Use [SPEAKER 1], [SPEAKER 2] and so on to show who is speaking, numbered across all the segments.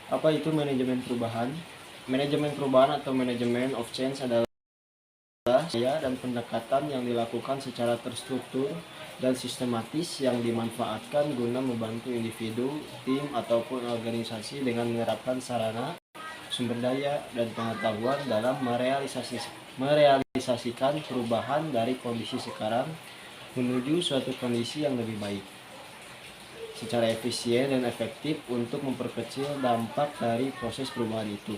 [SPEAKER 1] Apa itu manajemen perubahan? Manajemen perubahan atau manajemen of change adalah gaya dan pendekatan yang dilakukan secara terstruktur dan sistematis yang dimanfaatkan guna membantu individu, tim, ataupun organisasi dengan menerapkan sarana, sumber daya, dan pengetahuan dalam merealisasikan perubahan dari kondisi sekarang menuju suatu kondisi yang lebih baik secara efisien dan efektif untuk memperkecil dampak dari proses perubahan itu.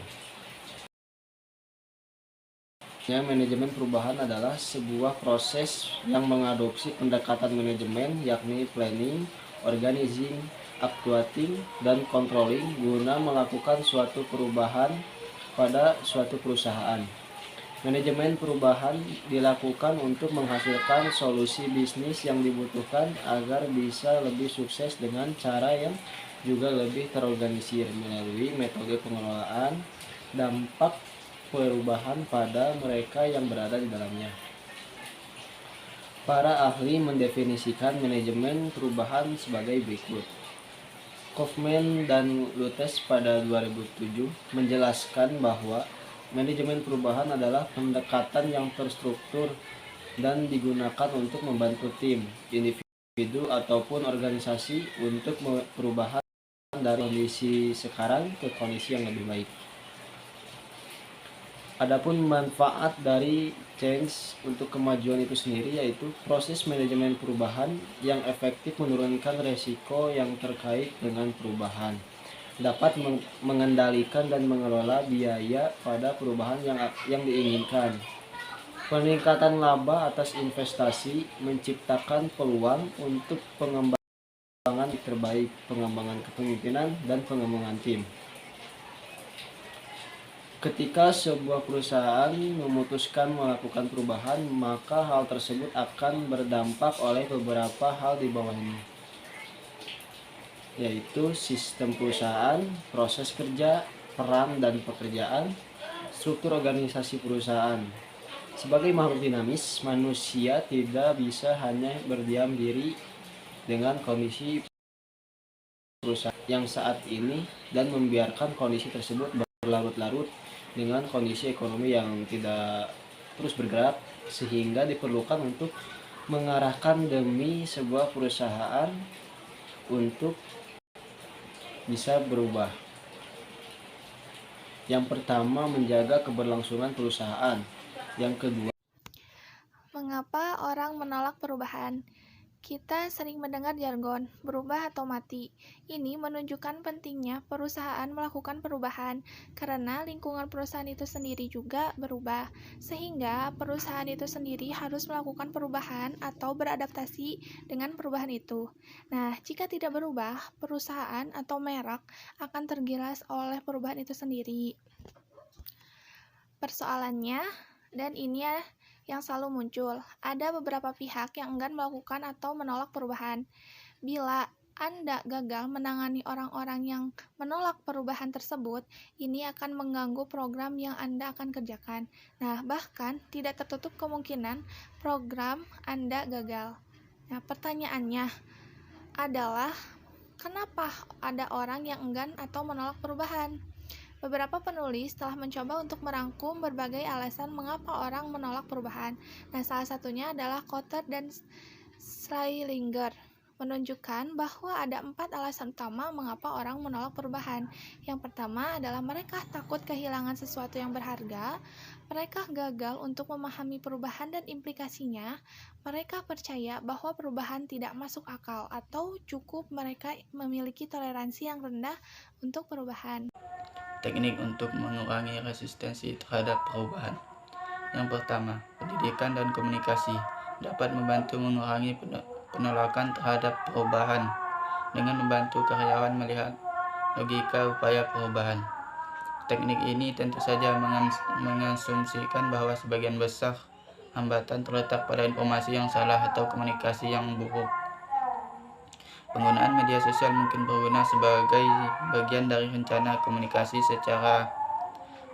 [SPEAKER 1] Manajemen perubahan adalah sebuah proses yang mengadopsi pendekatan manajemen yakni planning, organizing, actuating, dan controlling guna melakukan suatu perubahan pada suatu perusahaan. Manajemen perubahan dilakukan untuk menghasilkan solusi bisnis yang dibutuhkan agar bisa lebih sukses dengan cara yang juga lebih terorganisir melalui metode pengelolaan dampak perubahan pada mereka yang berada di dalamnya. Para ahli mendefinisikan manajemen perubahan sebagai berikut. Kaufman dan Lutz pada 2007 menjelaskan bahwa manajemen perubahan adalah pendekatan yang terstruktur dan digunakan untuk membantu tim, individu, ataupun organisasi untuk perubahan dari kondisi sekarang ke kondisi yang lebih baik. Adapun manfaat dari change untuk kemajuan itu sendiri yaitu proses manajemen perubahan yang efektif menurunkan resiko yang terkait dengan perubahan, dapat mengendalikan dan mengelola biaya pada perubahan yang diinginkan, peningkatan laba atas investasi, menciptakan peluang untuk pengembangan terbaik, pengembangan kepemimpinan, dan pengembangan tim. Ketika sebuah perusahaan memutuskan melakukan perubahan, maka hal tersebut akan berdampak oleh beberapa hal di bawah ini, yaitu sistem perusahaan, proses kerja, peran dan pekerjaan, struktur organisasi perusahaan. Sebagai makhluk dinamis, manusia tidak bisa hanya berdiam diri dengan kondisi perusahaan yang saat ini dan membiarkan kondisi tersebut berlarut-larut dengan kondisi ekonomi yang tidak terus bergerak, sehingga diperlukan untuk mengarahkan demi sebuah perusahaan untuk bisa berubah. Yang pertama, menjaga keberlangsungan perusahaan. Yang kedua,
[SPEAKER 2] mengapa orang menolak perubahan? Kita sering mendengar jargon, berubah atau mati. Ini menunjukkan pentingnya perusahaan melakukan perubahan, karena lingkungan perusahaan itu sendiri juga berubah, sehingga perusahaan itu sendiri harus melakukan perubahan atau beradaptasi dengan perubahan itu. Nah, jika tidak berubah, perusahaan atau merek akan tergilas oleh perubahan itu sendiri. Persoalannya, dan ini yang selalu muncul, ada beberapa pihak yang enggan melakukan atau menolak perubahan. Bila Anda gagal menangani orang-orang yang menolak perubahan tersebut, ini akan mengganggu program yang Anda akan kerjakan. Nah, bahkan tidak tertutup kemungkinan program Anda gagal. Nah, pertanyaannya adalah, kenapa ada orang yang enggan atau menolak perubahan? Beberapa penulis telah mencoba untuk merangkum berbagai alasan mengapa orang menolak perubahan. Nah, salah satunya adalah Kotter dan Schreilinger menunjukkan bahwa ada 4 alasan utama mengapa orang menolak perubahan. Yang pertama adalah mereka takut kehilangan sesuatu yang berharga, mereka gagal untuk memahami perubahan dan implikasinya, mereka percaya bahwa perubahan tidak masuk akal, atau cukup mereka memiliki toleransi yang rendah untuk perubahan.
[SPEAKER 3] Teknik untuk mengurangi resistensi terhadap perubahan. Yang pertama, pendidikan dan komunikasi dapat membantu mengurangi penolakan terhadap perubahan dengan membantu karyawan melihat logika upaya perubahan. Teknik ini tentu saja mengasumsikan bahwa sebagian besar hambatan terletak pada informasi yang salah atau komunikasi yang buruk. Penggunaan media sosial mungkin berguna sebagai bagian dari rencana komunikasi secara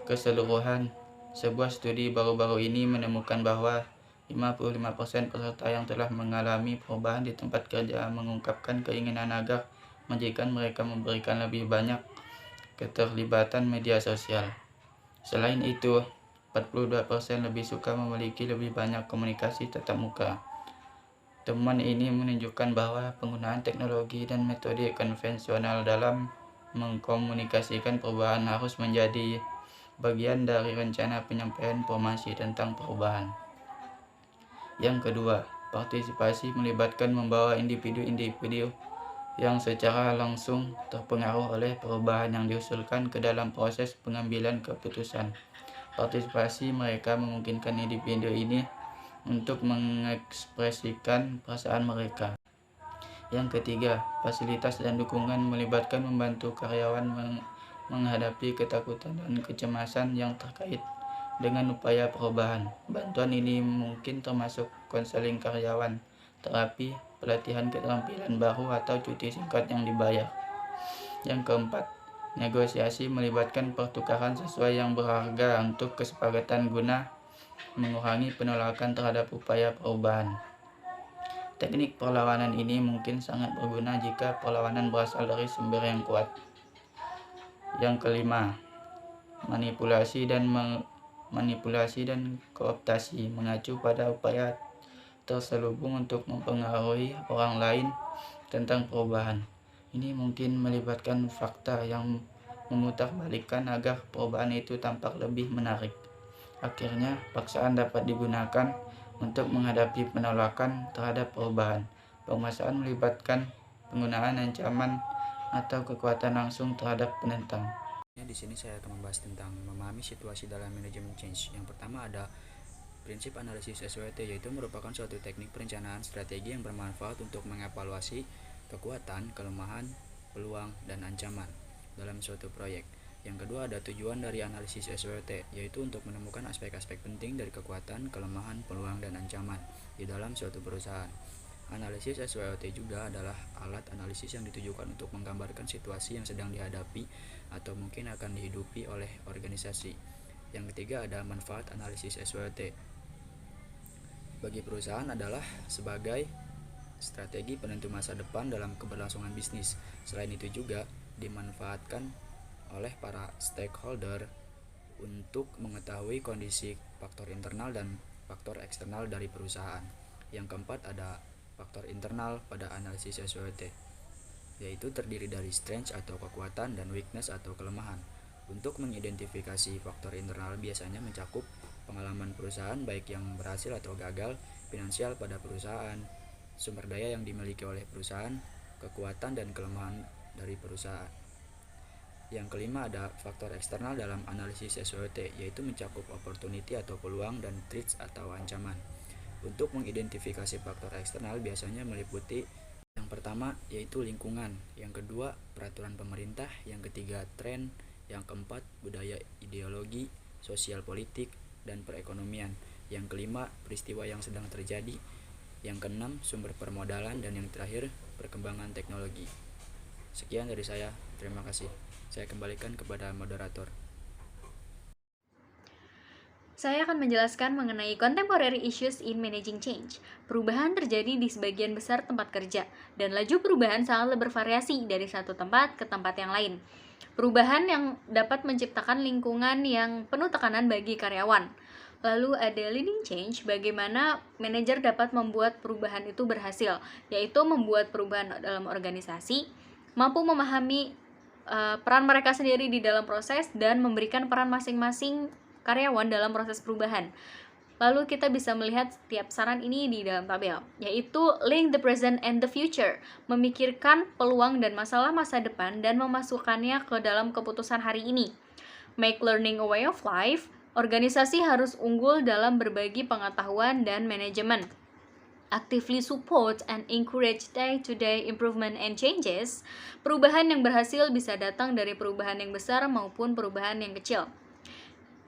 [SPEAKER 3] keseluruhan. Sebuah studi baru-baru ini menemukan bahwa 55% peserta yang telah mengalami perubahan di tempat kerja mengungkapkan keinginan agar majikan mereka memberikan lebih banyak keterlibatan media sosial. Selain itu, 42% lebih suka memiliki lebih banyak komunikasi tatap muka. Temuan ini menunjukkan bahwa penggunaan teknologi dan metode konvensional dalam mengkomunikasikan perubahan harus menjadi bagian dari rencana penyampaian informasi tentang perubahan. Yang kedua, partisipasi melibatkan membawa individu-individu yang secara langsung terpengaruh oleh perubahan yang diusulkan ke dalam proses pengambilan keputusan. Partisipasi mereka memungkinkan individu ini untuk mengekspresikan perasaan mereka. Yang ketiga, fasilitas dan dukungan melibatkan membantu karyawan menghadapi ketakutan dan kecemasan yang terkait dengan upaya perubahan. Bantuan ini mungkin termasuk konseling karyawan, terapi, pelatihan keterampilan baru, atau cuti singkat yang dibayar. Yang keempat, negosiasi melibatkan pertukaran sesuai yang berharga untuk kesepakatan guna mengurangi penolakan terhadap upaya perubahan. Teknik perlawanan ini mungkin sangat berguna jika perlawanan berasal dari sumber yang kuat. Yang kelima, manipulasi dan kooptasi mengacu pada upaya terselubung untuk mempengaruhi orang lain tentang perubahan. Ini mungkin melibatkan fakta yang memutarbalikkan agar perubahan itu tampak lebih menarik. Akhirnya, paksaan dapat digunakan untuk menghadapi penolakan terhadap perubahan. Penguasaan melibatkan penggunaan ancaman atau kekuatan langsung terhadap penentang.
[SPEAKER 4] Di sini saya akan membahas tentang memahami situasi dalam manajemen change. Yang pertama ada prinsip analisis SWOT, yaitu merupakan suatu teknik perencanaan strategi yang bermanfaat untuk mengevaluasi kekuatan, kelemahan, peluang, dan ancaman dalam suatu proyek. Yang kedua ada tujuan dari analisis SWOT, yaitu untuk menemukan aspek-aspek penting dari kekuatan, kelemahan, peluang, dan ancaman di dalam suatu perusahaan. Analisis SWOT juga adalah alat analisis yang ditujukan untuk menggambarkan situasi yang sedang dihadapi atau mungkin akan dihidupi oleh organisasi. Yang ketiga ada manfaat analisis SWOT bagi perusahaan adalah sebagai strategi penentu masa depan dalam keberlangsungan bisnis. Selain itu juga dimanfaatkan oleh para stakeholder untuk mengetahui kondisi faktor internal dan faktor eksternal dari perusahaan. Yang keempat ada faktor internal pada analisis SWOT, yaitu terdiri dari strength atau kekuatan dan weakness atau kelemahan. Untuk mengidentifikasi faktor internal biasanya mencakup pengalaman perusahaan baik yang berhasil atau gagal, finansial pada perusahaan, sumber daya yang dimiliki oleh perusahaan, kekuatan dan kelemahan dari perusahaan. Yang kelima ada faktor eksternal dalam analisis SWOT, yaitu mencakup opportunity atau peluang dan threats atau ancaman. Untuk mengidentifikasi faktor eksternal biasanya meliputi yang pertama yaitu lingkungan, yang kedua peraturan pemerintah, yang ketiga tren, yang keempat budaya, ideologi, sosial politik, dan perekonomian, yang kelima peristiwa yang sedang terjadi, yang keenam sumber permodalan, dan yang terakhir perkembangan teknologi. Sekian dari saya, terima kasih. Saya kembalikan kepada moderator.
[SPEAKER 5] Saya akan menjelaskan mengenai contemporary issues in managing change. Perubahan terjadi di sebagian besar tempat kerja, dan laju perubahan sangat bervariasi dari satu tempat ke tempat yang lain. Perubahan yang dapat menciptakan lingkungan yang penuh tekanan bagi karyawan. Lalu ada leading change, bagaimana manajer dapat membuat perubahan itu berhasil, yaitu membuat perubahan dalam organisasi, mampu memahami peran mereka sendiri di dalam proses, dan memberikan peran masing-masing karyawan dalam proses perubahan. Lalu kita bisa melihat setiap saran ini di dalam tabel, yaitu link the present and the future, memikirkan peluang dan masalah masa depan dan memasukkannya ke dalam keputusan hari ini. Make learning a way of life, organisasi harus unggul dalam berbagi pengetahuan dan manajemen. Actively support and encourage day-to-day improvement and changes, perubahan yang berhasil bisa datang dari perubahan yang besar maupun perubahan yang kecil.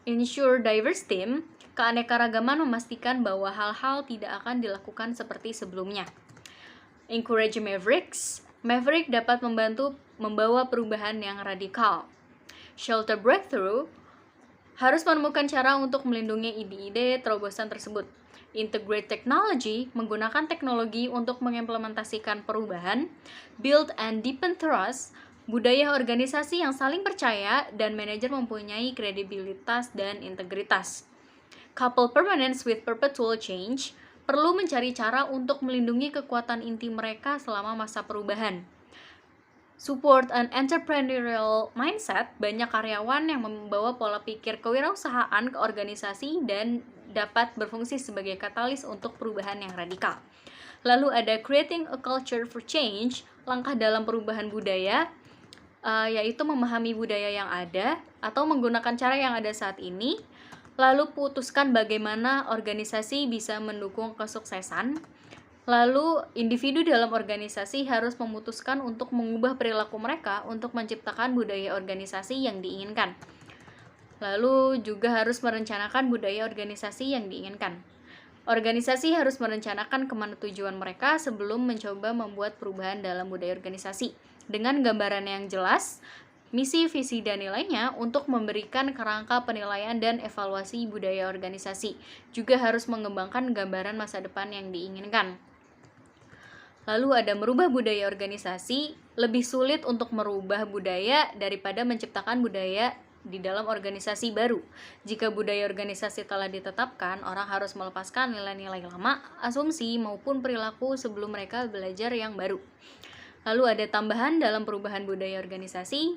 [SPEAKER 5] Ensure diverse team, keanekaragaman memastikan bahwa hal-hal tidak akan dilakukan seperti sebelumnya. Encourage mavericks, maverick dapat membantu membawa perubahan yang radikal. Shelter breakthrough, harus menemukan cara untuk melindungi ide-ide terobosan tersebut. Integrate technology, menggunakan teknologi untuk mengimplementasikan perubahan. Build and deepen trust, budaya organisasi yang saling percaya, dan manajer mempunyai kredibilitas dan integritas. Couple permanence with perpetual change perlu mencari cara untuk melindungi kekuatan inti mereka selama masa perubahan. Support an entrepreneurial mindset, banyak karyawan yang membawa pola pikir kewirausahaan ke organisasi dan dapat berfungsi sebagai katalis untuk perubahan yang radikal. Lalu ada creating a culture for change, langkah dalam perubahan budaya, yaitu memahami budaya yang ada atau menggunakan cara yang ada saat ini, lalu putuskan bagaimana organisasi bisa mendukung kesuksesan. Lalu, individu dalam organisasi harus memutuskan untuk mengubah perilaku mereka untuk menciptakan budaya organisasi yang diinginkan. Lalu, juga harus merencanakan budaya organisasi yang diinginkan. Organisasi harus merencanakan kemana tujuan mereka sebelum mencoba membuat perubahan dalam budaya organisasi. Dengan gambaran yang jelas, misi, visi, dan nilainya untuk memberikan kerangka penilaian dan evaluasi budaya organisasi. Juga harus mengembangkan gambaran masa depan yang diinginkan. Lalu ada merubah budaya organisasi, lebih sulit untuk merubah budaya daripada menciptakan budaya di dalam organisasi baru. Jika budaya organisasi telah ditetapkan, orang harus melepaskan nilai-nilai lama, asumsi, maupun perilaku sebelum mereka belajar yang baru. Lalu ada tambahan dalam perubahan budaya organisasi.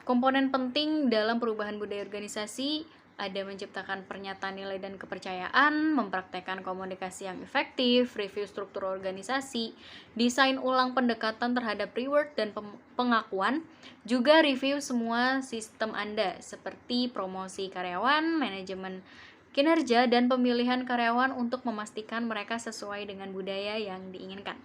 [SPEAKER 5] Komponen penting dalam perubahan budaya organisasi ada menciptakan pernyataan nilai dan kepercayaan, mempraktekkan komunikasi yang efektif, review struktur organisasi, desain ulang pendekatan terhadap reward dan pengakuan, juga review semua sistem Anda seperti promosi karyawan, manajemen kinerja, dan pemilihan karyawan untuk memastikan mereka sesuai dengan budaya yang diinginkan.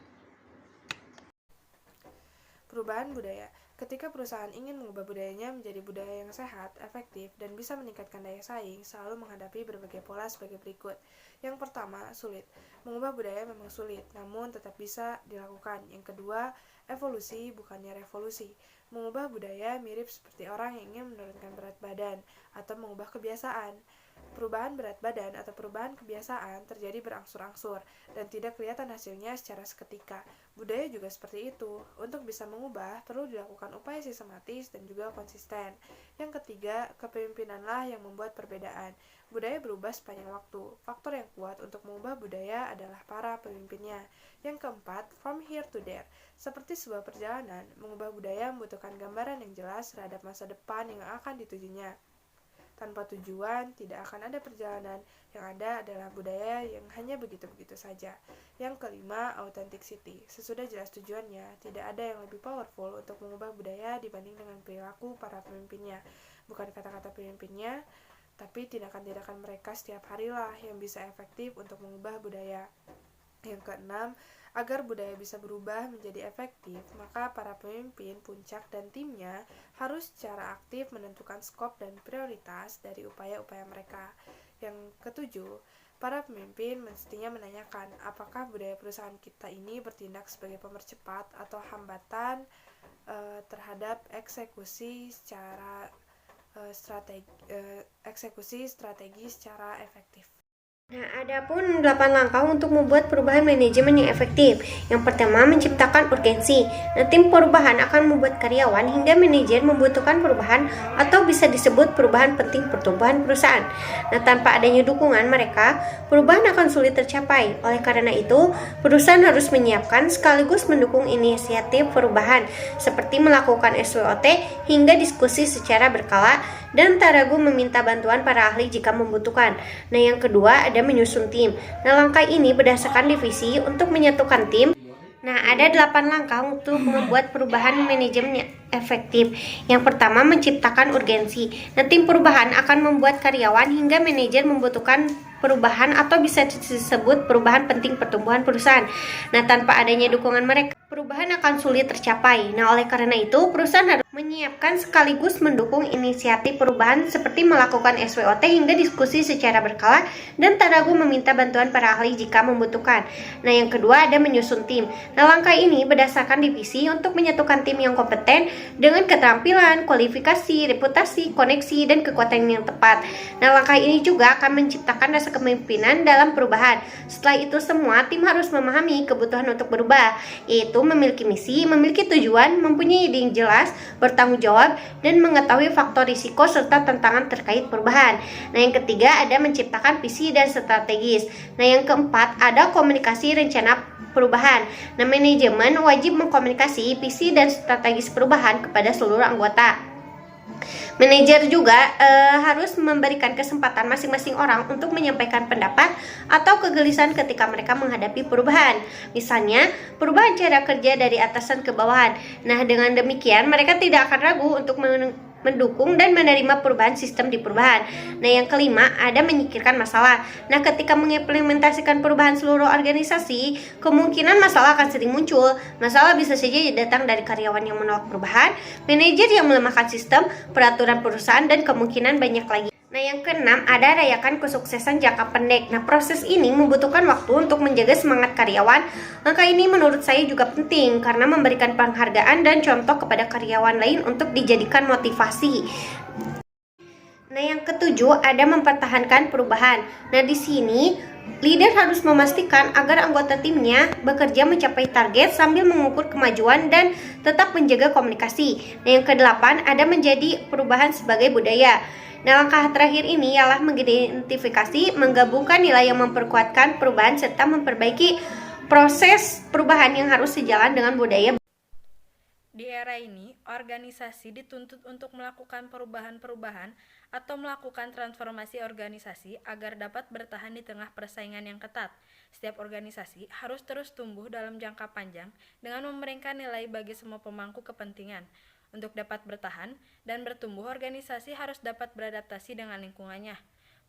[SPEAKER 6] Perubahan budaya. Ketika perusahaan ingin mengubah budayanya menjadi budaya yang sehat, efektif, dan bisa meningkatkan daya saing, selalu menghadapi berbagai pola sebagai berikut. Yang pertama, sulit. Mengubah budaya memang sulit, namun tetap bisa dilakukan. Yang kedua, evolusi bukannya revolusi. Mengubah budaya mirip seperti orang yang ingin menurunkan berat badan atau mengubah kebiasaan. Perubahan berat badan atau perubahan kebiasaan terjadi berangsur-angsur dan tidak kelihatan hasilnya secara seketika. Budaya juga seperti itu. Untuk bisa mengubah, perlu dilakukan upaya sistematis dan juga konsisten. Yang ketiga, kepemimpinanlah yang membuat perbedaan. Budaya berubah sepanjang waktu. Faktor yang kuat untuk mengubah budaya adalah para pemimpinnya. Yang keempat, from here to there. Seperti sebuah perjalanan, mengubah budaya membutuhkan gambaran yang jelas terhadap masa depan yang akan ditujunya. Tanpa tujuan, tidak akan ada perjalanan. Yang ada adalah budaya yang hanya begitu-begitu saja. Yang kelima, authenticity. Sesudah jelas tujuannya, tidak ada yang lebih powerful untuk mengubah budaya dibanding dengan perilaku para pemimpinnya. Bukan kata-kata pemimpinnya, tapi tindakan-tindakan mereka setiap harilah yang bisa efektif untuk mengubah budaya. Yang keenam, agar budaya bisa berubah menjadi efektif, maka para pemimpin, puncak, dan timnya harus secara aktif menentukan skop dan prioritas dari upaya-upaya mereka. Yang ketujuh, para pemimpin mestinya menanyakan apakah budaya perusahaan kita ini bertindak sebagai pemercepat atau hambatan terhadap eksekusi strategi secara efektif.
[SPEAKER 7] Nah, ada pun 8 langkah untuk membuat perubahan manajemen yang efektif. Yang pertama, menciptakan urgensi. Nah, tim perubahan akan membuat karyawan hingga manajer membutuhkan perubahan atau bisa disebut perubahan penting pertumbuhan perusahaan. Nah, tanpa adanya dukungan mereka, perubahan akan sulit tercapai. Oleh karena itu, perusahaan harus menyiapkan sekaligus mendukung inisiatif perubahan, seperti melakukan SWOT hingga diskusi secara berkala dan tak ragu meminta bantuan para ahli jika membutuhkan. Nah, yang kedua ada menyusun tim. Nah, langkah ini berdasarkan divisi untuk menyatukan tim. Nah, ada 8 langkah untuk membuat perubahan manajemen yang efektif. Yang pertama, menciptakan urgensi. Nah, tim perubahan akan membuat karyawan hingga manajer membutuhkan perubahan atau bisa disebut perubahan penting pertumbuhan perusahaan. Nah, tanpa adanya dukungan mereka, perubahan akan sulit tercapai. Nah, oleh karena itu, perusahaan harus menyiapkan sekaligus mendukung inisiatif perubahan seperti melakukan SWOT hingga diskusi secara berkala dan tak ragu meminta bantuan para ahli jika membutuhkan. Nah, yang kedua ada menyusun tim. Nah, langkah ini berdasarkan divisi untuk menyatukan tim yang kompeten dengan keterampilan, kualifikasi, reputasi, koneksi, dan kekuatan yang tepat. Nah, langkah ini juga akan menciptakan rasa kepemimpinan dalam perubahan. Setelah itu semua, tim harus memahami kebutuhan untuk berubah, yaitu memiliki misi, memiliki tujuan, mempunyai ide yang jelas, bertanggung jawab, dan mengetahui faktor risiko serta tantangan terkait perubahan. Nah, yang ketiga ada menciptakan visi dan strategis. Nah, yang keempat ada komunikasi rencana perubahan. Nah, manajemen wajib mengkomunikasi visi dan strategis perubahan kepada seluruh anggota. Manajer juga harus memberikan kesempatan masing-masing orang untuk menyampaikan pendapat atau kegelisahan ketika mereka menghadapi perubahan. Misalnya, perubahan cara kerja dari atasan ke bawahan. Nah, dengan demikian mereka tidak akan ragu untuk mendukung dan menerima perubahan sistem di perubahan. Nah, yang kelima ada menyingkirkan masalah. Nah, ketika mengimplementasikan perubahan seluruh organisasi, kemungkinan masalah akan sering muncul. Masalah bisa saja datang dari karyawan yang menolak perubahan, manajer yang melemahkan sistem, peraturan perusahaan, dan kemungkinan banyak lagi. Nah, yang keenam ada rayakan kesuksesan jangka pendek. Nah, proses ini membutuhkan waktu untuk menjaga semangat karyawan. Langkah ini menurut saya juga penting karena memberikan penghargaan dan contoh kepada karyawan lain untuk dijadikan motivasi. Nah, yang ketujuh ada mempertahankan perubahan. Nah, di sini leader harus memastikan agar anggota timnya bekerja mencapai target sambil mengukur kemajuan dan tetap menjaga komunikasi. Nah, yang kedelapan ada menjadi perubahan sebagai budaya. Nah, langkah terakhir ini ialah mengidentifikasi, menggabungkan nilai yang memperkuatkan perubahan serta memperbaiki proses perubahan yang harus sejalan dengan budaya.
[SPEAKER 6] Di era ini, organisasi dituntut untuk melakukan perubahan-perubahan atau melakukan transformasi organisasi agar dapat bertahan di tengah persaingan yang ketat. Setiap organisasi harus terus tumbuh dalam jangka panjang dengan memberikan nilai bagi semua pemangku kepentingan. Untuk dapat bertahan dan bertumbuh, organisasi harus dapat beradaptasi dengan lingkungannya.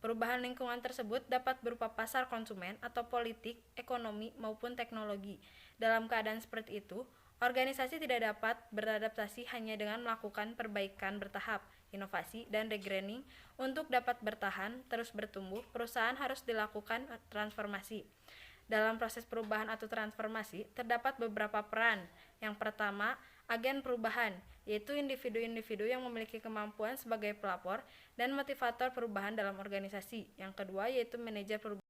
[SPEAKER 6] Perubahan lingkungan tersebut dapat berupa pasar konsumen atau politik, ekonomi, maupun teknologi. Dalam keadaan seperti itu, organisasi tidak dapat beradaptasi hanya dengan melakukan perbaikan bertahap, inovasi, dan rebranding. Untuk dapat bertahan, terus bertumbuh, perusahaan harus dilakukan transformasi. Dalam proses perubahan atau transformasi, terdapat beberapa peran. Yang pertama, agen perubahan, yaitu individu-individu yang memiliki kemampuan sebagai pelapor dan motivator perubahan dalam organisasi. Yang kedua, yaitu manajer perubahan,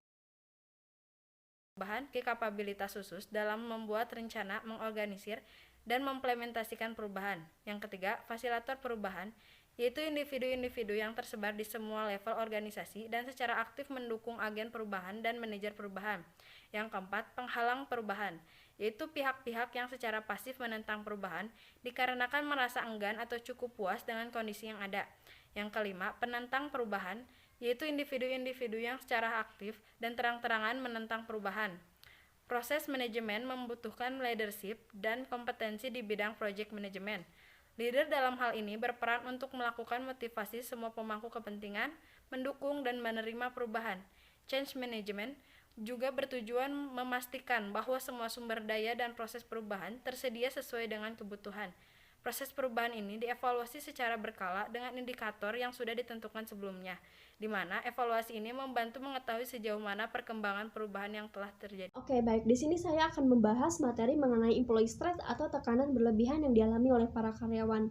[SPEAKER 6] kapabilitas khusus dalam membuat rencana, mengorganisir, dan mengimplementasikan perubahan. Yang ketiga, fasilitator perubahan, yaitu individu-individu yang tersebar di semua level organisasi dan secara aktif mendukung agen perubahan dan manajer perubahan. Yang keempat, penghalang perubahan, yaitu pihak-pihak yang secara pasif menentang perubahan dikarenakan merasa enggan atau cukup puas dengan kondisi yang ada. Yang kelima, penentang perubahan, yaitu individu-individu yang secara aktif dan terang-terangan menentang perubahan. Proses manajemen membutuhkan leadership dan kompetensi di bidang project management. Leader dalam hal ini berperan untuk melakukan motivasi semua pemangku kepentingan, mendukung dan menerima perubahan. Change management juga bertujuan memastikan bahwa semua sumber daya dan proses perubahan tersedia sesuai dengan kebutuhan. Proses perubahan ini dievaluasi secara berkala dengan indikator yang sudah ditentukan sebelumnya, di mana evaluasi ini membantu mengetahui sejauh mana perkembangan perubahan yang telah terjadi.
[SPEAKER 8] Oke, baik. Di sini saya akan membahas materi mengenai employee stress atau tekanan berlebihan yang dialami oleh para karyawan.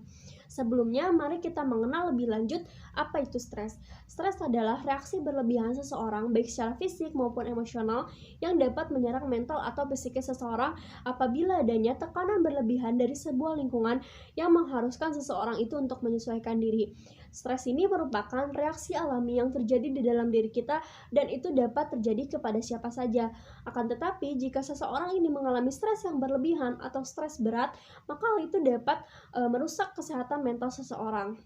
[SPEAKER 8] Sebelumnya, mari kita mengenal lebih lanjut apa itu stres. Stres adalah reaksi berlebihan seseorang baik secara fisik maupun emosional yang dapat menyerang mental atau psikis seseorang apabila adanya tekanan berlebihan dari sebuah lingkungan yang mengharuskan seseorang itu untuk menyesuaikan diri. Stres ini merupakan reaksi alami yang terjadi di dalam diri kita dan itu dapat terjadi kepada siapa saja. Akan tetapi, jika seseorang ini mengalami stres yang berlebihan atau stres berat, maka hal itu dapat merusak kesehatan mental seseorang.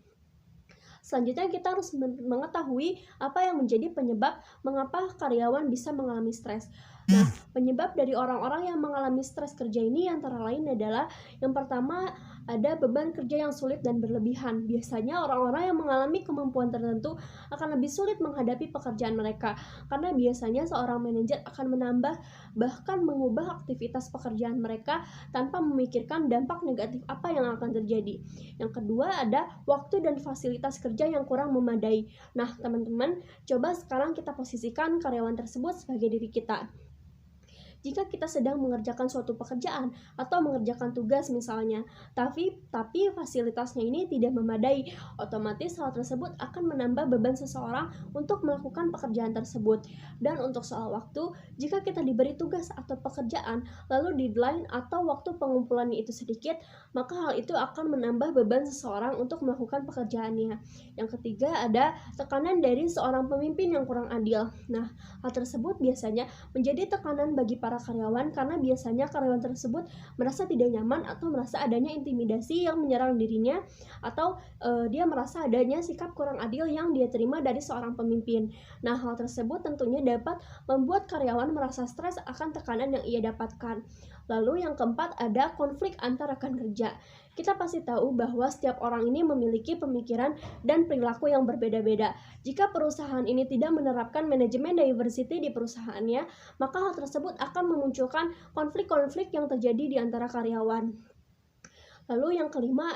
[SPEAKER 8] Selanjutnya kita harus mengetahui apa yang menjadi penyebab mengapa karyawan bisa mengalami stres. Nah, penyebab dari orang-orang yang mengalami stres kerja ini antara lain adalah yang pertama ada beban kerja yang sulit dan berlebihan. Biasanya orang-orang yang mengalami kemampuan tertentu akan lebih sulit menghadapi pekerjaan mereka, karena biasanya seorang manajer akan menambah bahkan mengubah aktivitas pekerjaan mereka tanpa memikirkan dampak negatif apa yang akan terjadi. Yang kedua ada waktu dan fasilitas kerja yang kurang memadai. Nah, teman-teman, coba sekarang kita posisikan karyawan tersebut sebagai diri kita. Jika kita sedang mengerjakan suatu pekerjaan atau mengerjakan tugas misalnya, tapi fasilitasnya ini tidak memadai, otomatis hal tersebut akan menambah beban seseorang untuk melakukan pekerjaan tersebut. Dan untuk soal waktu, jika kita diberi tugas atau pekerjaan, lalu deadline atau waktu pengumpulannya itu sedikit, maka hal itu akan menambah beban seseorang untuk melakukan pekerjaannya. Yang ketiga ada tekanan dari seorang pemimpin yang kurang adil. Nah, hal tersebut biasanya menjadi tekanan bagi para karyawan karena biasanya karyawan tersebut merasa tidak nyaman atau merasa adanya intimidasi yang menyerang dirinya, atau dia merasa adanya sikap kurang adil yang dia terima dari seorang pemimpin. Nah, hal tersebut tentunya dapat membuat karyawan merasa stres akan tekanan yang ia dapatkan. Lalu yang keempat ada konflik antar rekan kerja. Kita pasti tahu bahwa setiap orang ini memiliki pemikiran dan perilaku yang berbeda-beda. Jika perusahaan ini tidak menerapkan manajemen diversity di perusahaannya, maka hal tersebut akan memunculkan konflik-konflik yang terjadi di antara karyawan. Lalu yang kelima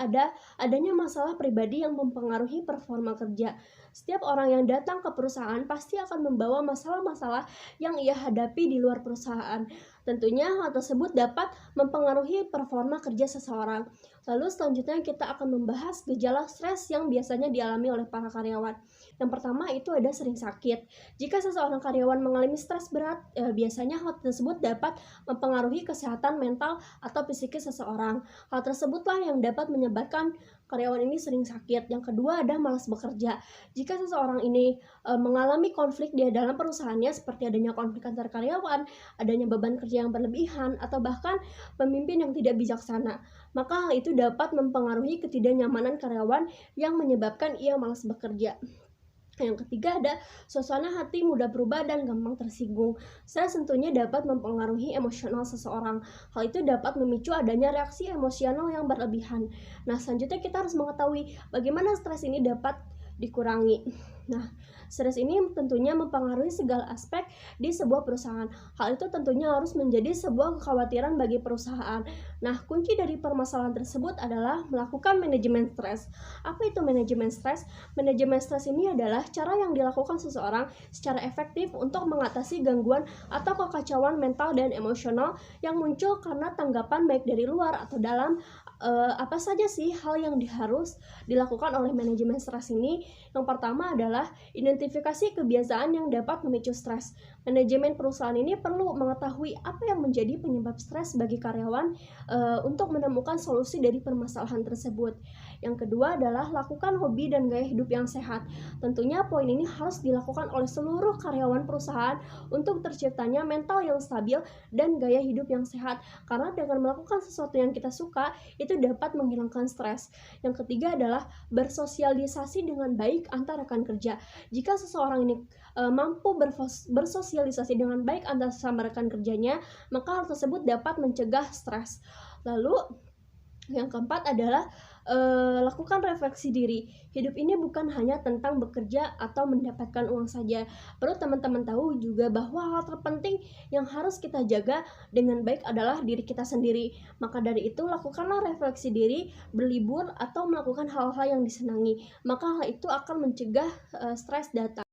[SPEAKER 8] adanya masalah pribadi yang mempengaruhi performa kerja. Setiap orang yang datang ke perusahaan pasti akan membawa masalah-masalah yang ia hadapi di luar perusahaan. Tentunya hal tersebut dapat mempengaruhi performa kerja seseorang. Lalu selanjutnya kita akan membahas gejala stres yang biasanya dialami oleh para karyawan. Yang pertama itu ada sering sakit. Jika seseorang karyawan mengalami stres berat, biasanya hal tersebut dapat mempengaruhi kesehatan mental atau psikis seseorang. Hal tersebutlah yang dapat menyebabkan karyawan ini sering sakit. Yang kedua ada malas bekerja. Jika seseorang ini mengalami konflik di dalam perusahaannya, seperti adanya konflik antar karyawan, adanya beban kerja yang berlebihan, atau bahkan pemimpin yang tidak bijaksana, maka hal itu dapat mempengaruhi ketidaknyamanan karyawan yang menyebabkan ia malas bekerja. Yang ketiga ada suasana hati mudah berubah dan gampang tersinggung. Stres tentunya dapat mempengaruhi emosional seseorang. Hal itu dapat memicu adanya reaksi emosional yang berlebihan. Nah, selanjutnya kita harus mengetahui bagaimana stres ini dapat dikurangi. Nah, stres ini tentunya mempengaruhi segala aspek di sebuah perusahaan. Hal itu tentunya harus menjadi sebuah kekhawatiran bagi perusahaan. Nah, kunci dari permasalahan tersebut adalah melakukan manajemen stres. Apa itu manajemen stres? Manajemen stres ini adalah cara yang dilakukan seseorang secara efektif untuk mengatasi gangguan atau kekacauan mental dan emosional yang muncul karena tanggapan baik dari luar atau dalam. Apa saja sih hal yang harus dilakukan oleh manajemen stres ini? Yang pertama adalah identifikasi kebiasaan yang dapat memicu stres. Manajemen perusahaan ini perlu mengetahui apa yang menjadi penyebab stres bagi karyawan untuk menemukan solusi dari permasalahan tersebut. Yang kedua adalah lakukan hobi dan gaya hidup yang sehat. Tentunya poin ini harus dilakukan oleh seluruh karyawan perusahaan untuk terciptanya mental yang stabil dan gaya hidup yang sehat. Karena dengan melakukan sesuatu yang kita suka, itu dapat menghilangkan stres. Yang ketiga adalah bersosialisasi dengan baik antar rekan kerja. Jika seseorang ini mampu bersosialisasi dengan baik antara sesama rekan kerjanya, maka hal tersebut dapat mencegah stres. Lalu yang keempat adalah lakukan refleksi diri. Hidup ini bukan hanya tentang bekerja atau mendapatkan uang saja. Perlu teman-teman tahu juga bahwa hal terpenting yang harus kita jaga dengan baik adalah diri kita sendiri. Maka dari itu lakukanlah refleksi diri, berlibur, atau melakukan hal-hal yang disenangi. Maka hal itu akan mencegah stres datang.